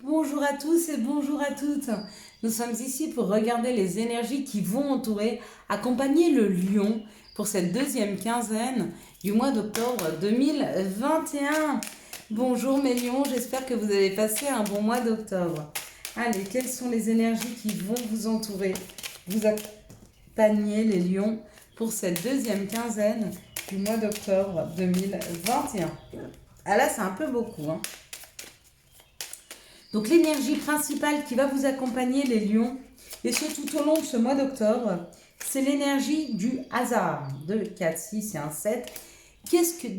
Bonjour à tous et bonjour à toutes. Nous sommes ici pour regarder les énergies qui vont entourer, accompagner le lion pour cette deuxième quinzaine du mois d'octobre 2021. Bonjour mes lions, j'espère que vous avez passé un bon mois d'octobre. Allez, quelles sont les énergies qui vont vous entourer, vous accompagner les lions pour cette deuxième quinzaine du mois d'octobre 2021. Ah là, c'est un peu beaucoup, hein. Donc l'énergie principale qui va vous accompagner les lions, et ce tout au long de ce mois d'octobre, c'est l'énergie du hasard. 2, 4, 6 et 1, 7.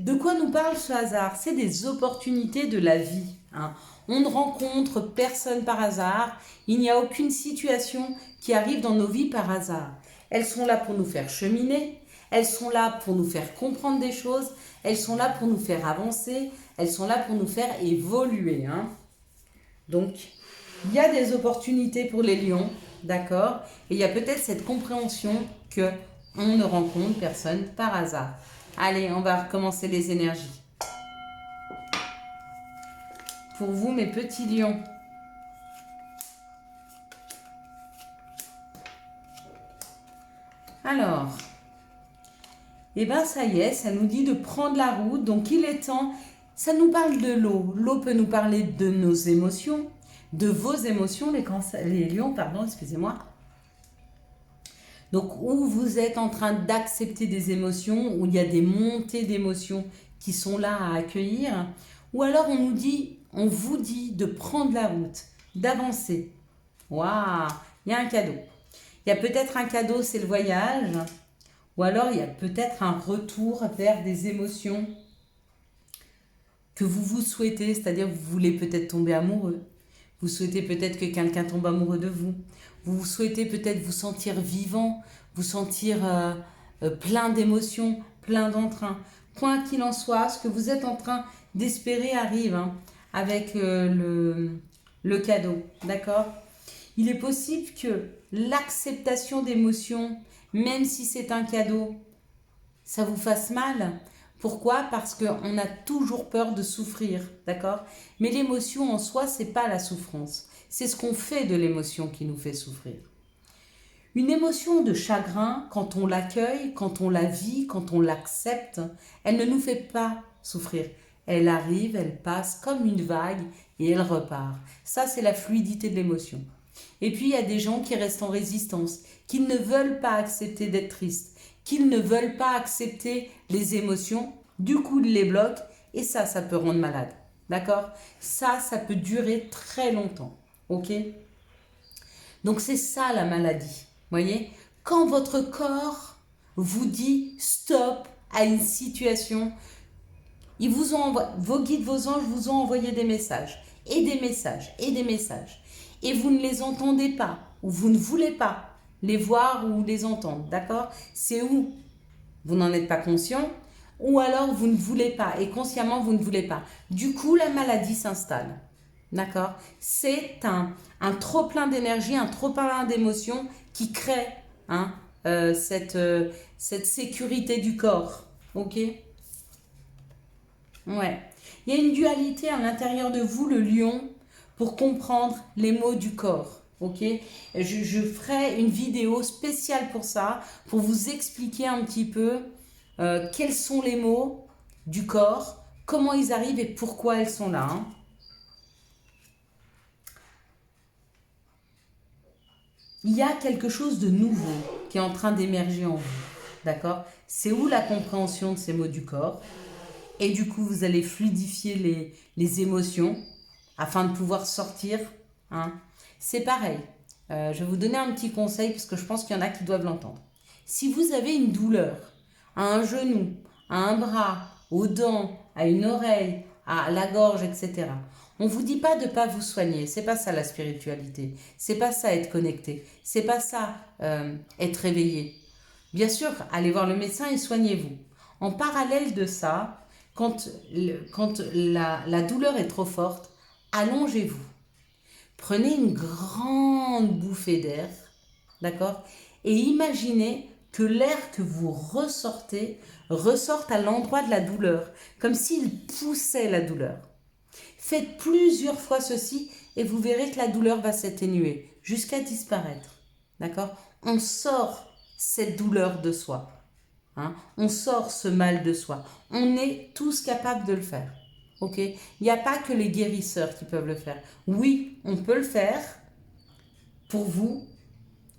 De quoi nous parle ce hasard? C'est des opportunités de la vie, hein. On ne rencontre personne par hasard, il n'y a aucune situation qui arrive dans nos vies par hasard. Elles sont là pour nous faire cheminer, elles sont là pour nous faire comprendre des choses, elles sont là pour nous faire avancer, elles sont là pour nous faire évoluer, hein. Donc, il y a des opportunités pour les lions, d'accord? Et il y a peut-être cette compréhension que on ne rencontre personne par hasard. Allez, on va recommencer les énergies. Pour vous, mes petits lions. Alors, eh bien ça y est, ça nous dit de prendre la route, donc il est temps. Ça nous parle de l'eau. L'eau peut nous parler de nos émotions, de vos émotions, les lions, pardon, excusez-moi. Donc, où vous êtes en train d'accepter des émotions, où il y a des montées d'émotions qui sont là à accueillir, ou alors on vous dit de prendre la route, d'avancer. Waouh, il y a un cadeau. Il y a peut-être un cadeau, c'est le voyage, ou alors il y a peut-être un retour vers des émotions que vous souhaitez, c'est-à-dire vous voulez peut-être tomber amoureux, vous souhaitez peut-être que quelqu'un tombe amoureux de vous, vous souhaitez peut-être vous sentir vivant, vous sentir plein d'émotions, plein d'entrain. Quoi qu'il en soit, ce que vous êtes en train d'espérer arrive, hein, avec le cadeau, d'accord? Il est possible que l'acceptation d'émotions, même si c'est un cadeau, ça vous fasse mal. Pourquoi? Parce qu'on a toujours peur de souffrir, d'accord? Mais l'émotion en soi, c'est pas la souffrance. C'est ce qu'on fait de l'émotion qui nous fait souffrir. Une émotion de chagrin, quand on l'accueille, quand on la vit, quand on l'accepte, elle ne nous fait pas souffrir. Elle arrive, elle passe comme une vague et elle repart. Ça, c'est la fluidité de l'émotion. Et puis, il y a des gens qui restent en résistance, qui ne veulent pas accepter d'être tristes, qu'ils ne veulent pas accepter les émotions, du coup ils les bloquent et ça peut rendre malade. D'accord? Ça peut durer très longtemps. Ok? Donc c'est ça la maladie. Voyez? Quand votre corps vous dit stop à une situation, vos guides, vos anges vous ont envoyé des messages et des messages et des messages. Et vous ne les entendez pas ou vous ne voulez pas les voir ou les entendre, d'accord? C'est où vous n'en êtes pas conscient ou alors vous ne voulez pas et consciemment vous ne voulez pas. Du coup, la maladie s'installe, d'accord? C'est un trop plein d'énergie, un trop plein d'émotions qui crée, hein, cette sécurité du corps, ok? Ouais. Il y a une dualité à l'intérieur de vous, le lion, pour comprendre les mots du corps. Ok, je ferai une vidéo spéciale pour ça, pour vous expliquer un petit peu quels sont les mots du corps, comment ils arrivent et pourquoi ils sont là, hein. Il y a quelque chose de nouveau qui est en train d'émerger en vous, d'accord? C'est où la compréhension de ces mots du corps? Et du coup, vous allez fluidifier les émotions afin de pouvoir sortir, hein. C'est pareil. Je vais vous donner un petit conseil parce que je pense qu'il y en a qui doivent l'entendre. Si vous avez une douleur à un genou, à un bras, aux dents, à une oreille, à la gorge, etc., on ne vous dit pas de ne pas vous soigner. C'est pas ça la spiritualité. C'est pas ça être connecté. C'est pas ça être réveillé. Bien sûr, allez voir le médecin et soignez-vous. En parallèle de ça, quand la douleur est trop forte, allongez-vous. Prenez une grande bouffée d'air, d'accord? Et imaginez que l'air que vous ressortez ressorte à l'endroit de la douleur, comme s'il poussait la douleur. Faites plusieurs fois ceci et vous verrez que la douleur va s'atténuer jusqu'à disparaître. D'accord? On sort cette douleur de soi. Hein? On sort ce mal de soi. On est tous capables de le faire. Ok? Il n'y a pas que les guérisseurs qui peuvent le faire. Oui, on peut le faire pour vous.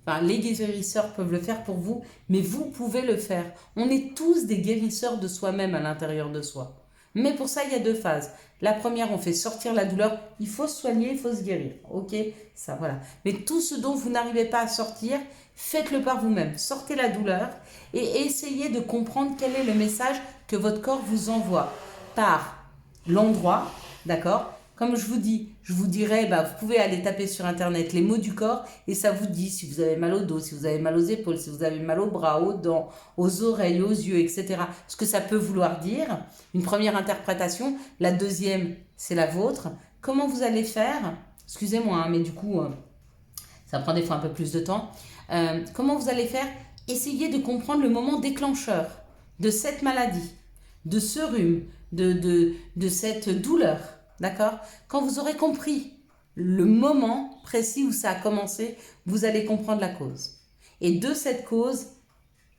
Enfin, les guérisseurs peuvent le faire pour vous, mais vous pouvez le faire. On est tous des guérisseurs de soi-même à l'intérieur de soi. Mais pour ça, il y a deux phases. La première, on fait sortir la douleur. Il faut se soigner, il faut se guérir. Ok? Ça, voilà. Mais tout ce dont vous n'arrivez pas à sortir, faites-le par vous-même. Sortez la douleur et essayez de comprendre quel est le message que votre corps vous envoie par l'endroit, d'accord? Comme je vous dis, je vous dirais, vous pouvez aller taper sur internet les mots du corps et ça vous dit si vous avez mal au dos, si vous avez mal aux épaules, si vous avez mal aux bras, aux dents, aux oreilles, aux yeux, etc. Ce que ça peut vouloir dire. Une première interprétation. La deuxième, c'est la vôtre. Comment vous allez faire? Excusez-moi, mais du coup, ça prend des fois un peu plus de temps. Comment vous allez faire? Essayez de comprendre le moment déclencheur de cette maladie, de ce rhume, de cette douleur. D'accord? Quand vous aurez compris le moment précis où ça a commencé, vous allez comprendre la cause. Et de cette cause,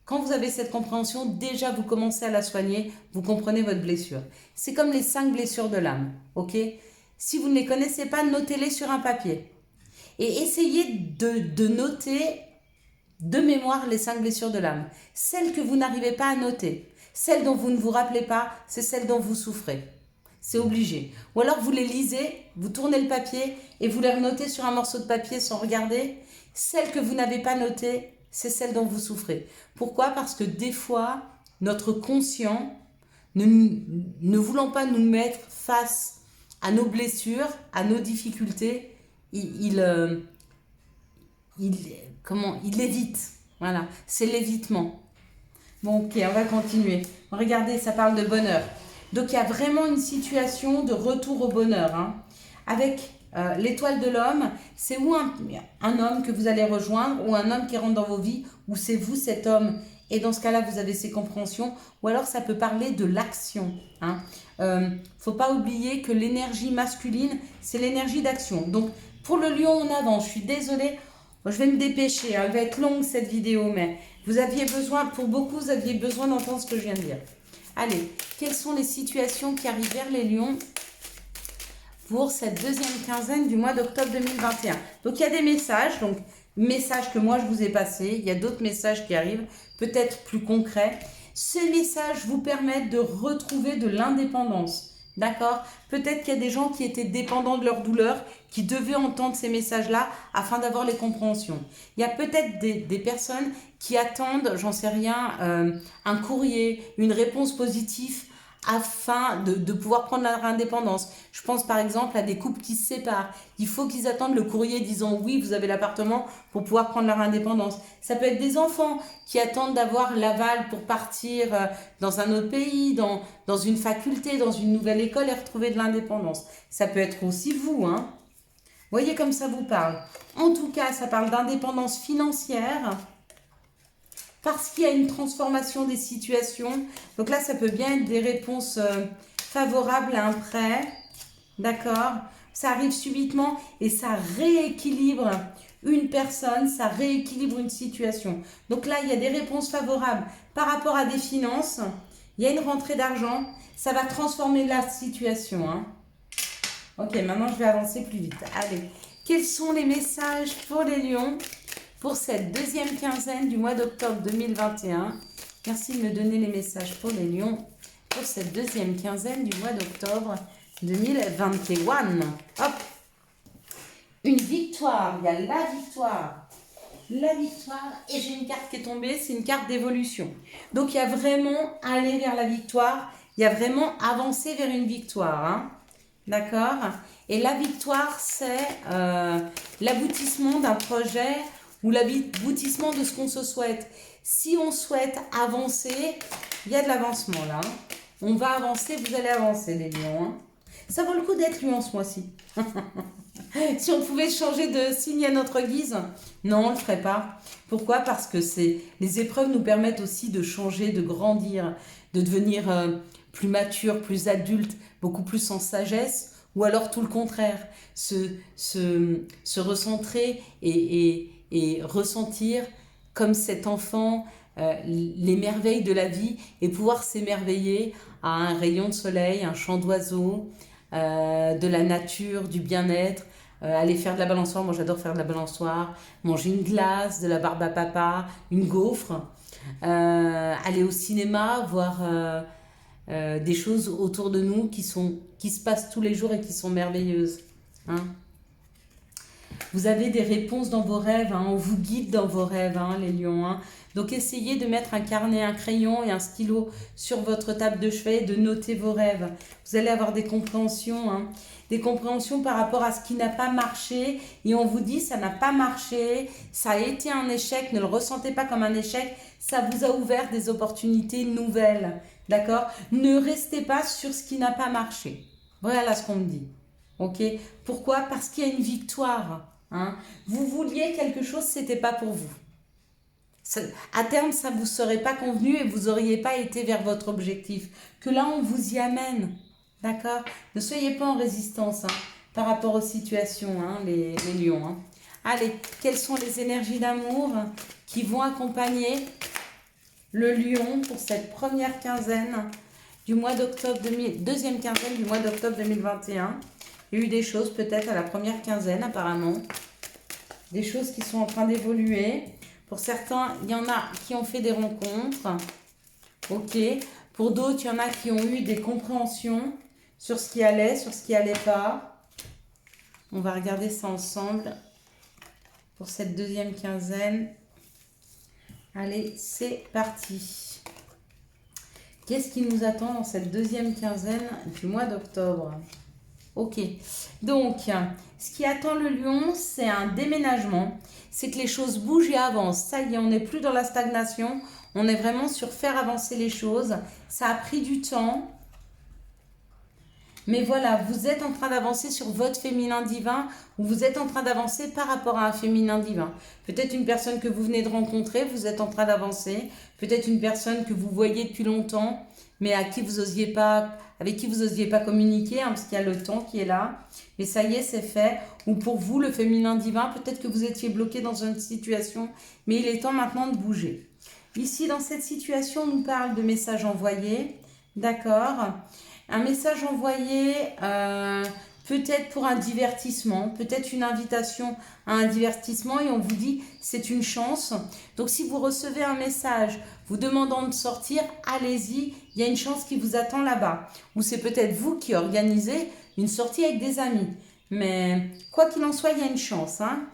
quand vous avez cette compréhension, déjà vous commencez à la soigner, vous comprenez votre blessure. C'est comme les 5 blessures de l'âme. Ok? Si vous ne les connaissez pas, notez-les sur un papier. Et essayez de noter de mémoire les 5 blessures de l'âme. Celles que vous n'arrivez pas à noter, celles dont vous ne vous rappelez pas, c'est celles dont vous souffrez. C'est obligé. Ou alors vous les lisez, vous tournez le papier et vous les renotez sur un morceau de papier sans regarder. Celles que vous n'avez pas notées, c'est celles dont vous souffrez. Pourquoi? Parce que des fois, notre conscient, ne voulant pas nous mettre face à nos blessures, à nos difficultés, il évite. Voilà, c'est l'évitement. Bon, ok, on va continuer. Regardez, ça parle de bonheur. Donc, il y a vraiment une situation de retour au bonheur. Hein. Avec l'étoile de l'homme, c'est ou un homme que vous allez rejoindre, ou un homme qui rentre dans vos vies, ou c'est vous cet homme. Et dans ce cas-là, vous avez ces compréhensions. Ou alors, ça peut parler de l'action. Hein. Faut pas oublier que l'énergie masculine, c'est l'énergie d'action. Donc, pour le lion, on avance. Je suis désolée. Je vais me dépêcher. Elle va être longue, cette vidéo, mais vous aviez besoin, pour beaucoup, vous aviez besoin d'entendre ce que je viens de dire. Allez, quelles sont les situations qui arrivent vers les lions pour cette deuxième quinzaine du mois d'octobre 2021? Donc, il y a des messages. Donc, messages que moi, je vous ai passés. Il y a d'autres messages qui arrivent, peut-être plus concrets. Ces messages vous permettent de retrouver de l'indépendance. D'accord? Peut-être qu'il y a des gens qui étaient dépendants de leur douleur, qui devaient entendre ces messages-là afin d'avoir les compréhensions. Il y a peut-être des personnes qui attendent, j'en sais rien, un courrier, une réponse positive afin de pouvoir prendre leur indépendance. Je pense par exemple à des couples qui se séparent. Il faut qu'ils attendent le courrier disant oui, vous avez l'appartement pour pouvoir prendre leur indépendance. Ça peut être des enfants qui attendent d'avoir l'aval pour partir dans un autre pays, dans une faculté, dans une nouvelle école et retrouver de l'indépendance. Ça peut être aussi vous, hein. Voyez comme ça vous parle. En tout cas, ça parle d'indépendance financière parce qu'il y a une transformation des situations. Donc là, ça peut bien être des réponses favorables à un prêt. D'accord? Ça arrive subitement et ça rééquilibre une personne, ça rééquilibre une situation. Donc là, il y a des réponses favorables par rapport à des finances. Il y a une rentrée d'argent. Ça va transformer la situation, hein. Ok, maintenant je vais avancer plus vite. Allez, quels sont les messages pour les lions pour cette deuxième quinzaine du mois d'octobre 2021? Merci de me donner les messages pour les lions pour cette deuxième quinzaine du mois d'octobre 2021. Hop! Une victoire, il y a la victoire. La victoire, et j'ai une carte qui est tombée, c'est une carte d'évolution. Donc il y a vraiment aller vers la victoire, il y a vraiment avancer vers une victoire, hein. D'accord? Et la victoire, c'est l'aboutissement d'un projet ou l'aboutissement de ce qu'on se souhaite. Si on souhaite avancer, il y a de l'avancement là. On va avancer, vous allez avancer les lions. Hein. Ça vaut le coup d'être lion ce mois-ci. Si on pouvait changer de signe à notre guise, non, on ne le ferait pas. Pourquoi? Parce que les épreuves nous permettent aussi de changer, de grandir, de devenir plus mature, plus adulte, beaucoup plus en sagesse, Ou alors tout le contraire, se recentrer et ressentir comme cet enfant les merveilles de la vie et pouvoir s'émerveiller à un rayon de soleil, un chant d'oiseaux, de la nature, du bien-être, aller faire de la balançoire, moi j'adore faire de la balançoire, manger une glace, de la barbe à papa, une gaufre, aller au cinéma, voir des choses autour de nous qui se passent tous les jours et qui sont merveilleuses. Hein. Vous avez des réponses dans vos rêves, hein, on vous guide dans vos rêves, hein, les lions. Hein. Donc essayez de mettre un carnet, un crayon et un stylo sur votre table de chevet et de noter vos rêves. Vous allez avoir des compréhensions, hein, des compréhensions par rapport à ce qui n'a pas marché. Et on vous dit, ça n'a pas marché, ça a été un échec, ne le ressentez pas comme un échec, ça vous a ouvert des opportunités nouvelles. D'accord? Ne restez pas sur ce qui n'a pas marché. Voilà ce qu'on me dit. Ok? Pourquoi? Parce qu'il y a une victoire. Hein? Vous vouliez quelque chose, c'était pas pour vous. À terme, ça ne vous serait pas convenu et vous n'auriez pas été vers votre objectif. Que là, on vous y amène. D'accord? Ne soyez pas en résistance hein, par rapport aux situations, hein, les lions. Hein. Allez, quelles sont les énergies d'amour qui vont accompagner le lion pour cette première quinzaine du mois d'octobre, deuxième quinzaine du mois d'octobre 2021. Il y a eu des choses peut-être à la première quinzaine apparemment. Des choses qui sont en train d'évoluer. Pour certains, il y en a qui ont fait des rencontres. Ok. Pour d'autres, il y en a qui ont eu des compréhensions sur ce qui allait, sur ce qui allait pas. On va regarder ça ensemble pour cette deuxième quinzaine. Allez, c'est parti. Qu'est-ce qui nous attend dans cette deuxième quinzaine du mois d'octobre? Ok, donc ce qui attend le lion, c'est un déménagement. C'est que les choses bougent et avancent. Ça y est, on n'est plus dans la stagnation. On est vraiment sur faire avancer les choses. Ça a pris du temps. Mais voilà, vous êtes en train d'avancer sur votre féminin divin ou vous êtes en train d'avancer par rapport à un féminin divin. Peut-être une personne que vous venez de rencontrer, vous êtes en train d'avancer. Peut-être une personne que vous voyez depuis longtemps, mais avec qui vous n'osiez pas communiquer, hein, parce qu'il y a le temps qui est là. Mais ça y est, c'est fait. Ou pour vous, le féminin divin, peut-être que vous étiez bloqué dans une situation, mais il est temps maintenant de bouger. Ici, dans cette situation, on nous parle de messages envoyés. D'accord ? Un message envoyé peut-être pour un divertissement, peut-être une invitation à un divertissement et on vous dit c'est une chance. Donc si vous recevez un message vous demandant de sortir, allez-y, il y a une chance qui vous attend là-bas. Ou c'est peut-être vous qui organisez une sortie avec des amis. Mais quoi qu'il en soit, il y a une chance hein,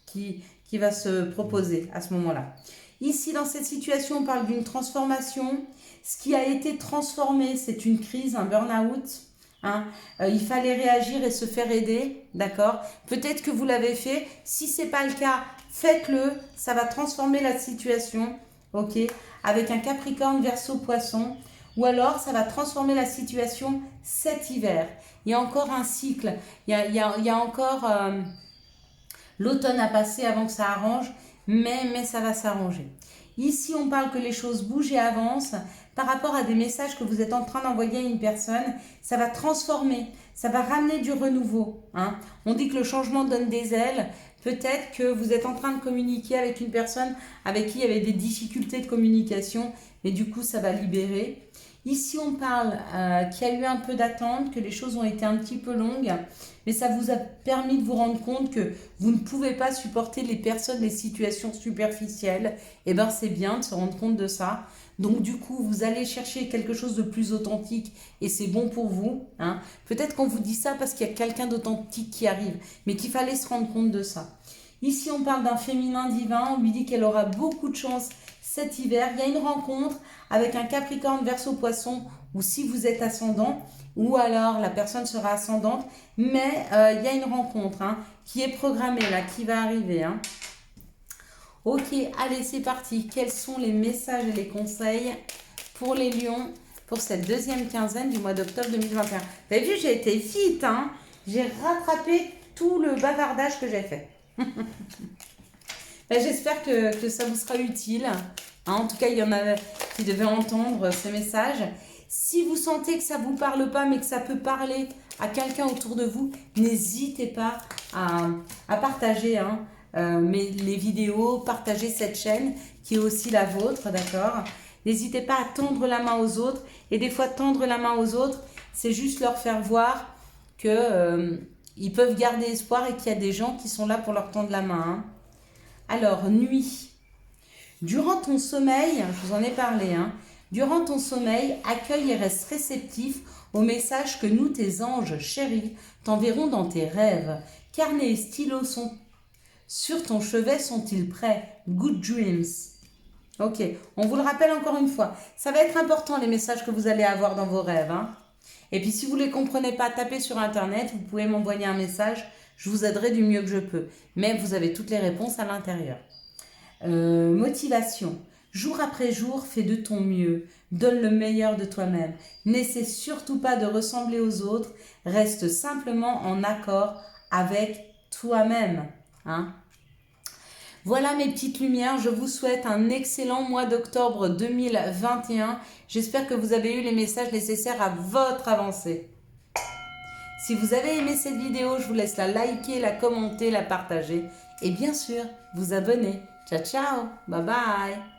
qui va se proposer à ce moment-là. Ici, dans cette situation, on parle d'une transformation. Ce qui a été transformé, c'est une crise, un burn-out. Hein. Il fallait réagir et se faire aider, d'accord? Peut-être que vous l'avez fait. Si ce n'est pas le cas, faites-le. Ça va transformer la situation, ok? Avec un Capricorne, Verseau, Poisson. Ou alors, ça va transformer la situation cet hiver. Il y a encore un cycle. Il y a encore l'automne à passer avant que ça arrange. Mais ça va s'arranger. Ici, on parle que les choses bougent et avancent. Par rapport à des messages que vous êtes en train d'envoyer à une personne, ça va transformer, ça va ramener du renouveau. Hein. On dit que le changement donne des ailes. Peut-être que vous êtes en train de communiquer avec une personne avec qui il y avait des difficultés de communication, mais du coup, ça va libérer. Ici, on parle qu'il y a eu un peu d'attente, que les choses ont été un petit peu longues, mais ça vous a permis de vous rendre compte que vous ne pouvez pas supporter les personnes, les situations superficielles. Eh bien, c'est bien de se rendre compte de ça. Donc, du coup, vous allez chercher quelque chose de plus authentique et c'est bon pour vous. Hein. Peut-être qu'on vous dit ça parce qu'il y a quelqu'un d'authentique qui arrive, mais qu'il fallait se rendre compte de ça. Ici, on parle d'un féminin divin. On lui dit qu'elle aura beaucoup de chance cet hiver. Il y a une rencontre avec un Capricorne, Verseau, Poisson, ou si vous êtes ascendant, ou alors la personne sera ascendante, mais il y a une rencontre hein, qui est programmée là, qui va arriver. Hein. Ok, allez, c'est parti. Quels sont les messages et les conseils pour les lions pour cette deuxième quinzaine du mois d'octobre 2021? Vous avez vu, j'ai été vite, hein. J'ai rattrapé tout le bavardage que j'ai fait. J'espère que ça vous sera utile. Hein, en tout cas, il y en a qui devaient entendre ces messages. Si vous sentez que ça ne vous parle pas, mais que ça peut parler à quelqu'un autour de vous, n'hésitez pas à partager les vidéos, partager cette chaîne qui est aussi la vôtre, d'accord? N'hésitez pas à tendre la main aux autres. Et des fois, tendre la main aux autres, c'est juste leur faire voir que ils peuvent garder espoir et qu'il y a des gens qui sont là pour leur tendre la main. Hein. Alors, nuit. Durant ton sommeil, je vous en ai parlé, durant ton sommeil, accueille et reste réceptif aux messages que nous, tes anges chéris, t'enverront dans tes rêves. Carnet et stylo sont sur ton chevet, sont-ils prêts? Good dreams. Ok, on vous le rappelle encore une fois. Ça va être important les messages que vous allez avoir dans vos rêves. Et puis si vous ne les comprenez pas, tapez sur Internet, vous pouvez m'envoyer un message. Je vous aiderai du mieux que je peux. Mais vous avez toutes les réponses à l'intérieur. Motivation. Jour après jour, fais de ton mieux. Donne le meilleur de toi-même. N'essaie surtout pas de ressembler aux autres. Reste simplement en accord avec toi-même. Voilà mes petites lumières, je vous souhaite un excellent mois d'octobre 2021. J'espère que vous avez eu les messages nécessaires à votre avancée. Si vous avez aimé cette vidéo, je vous laisse la liker, la commenter, la partager et bien sûr vous abonner. Ciao ciao, bye bye.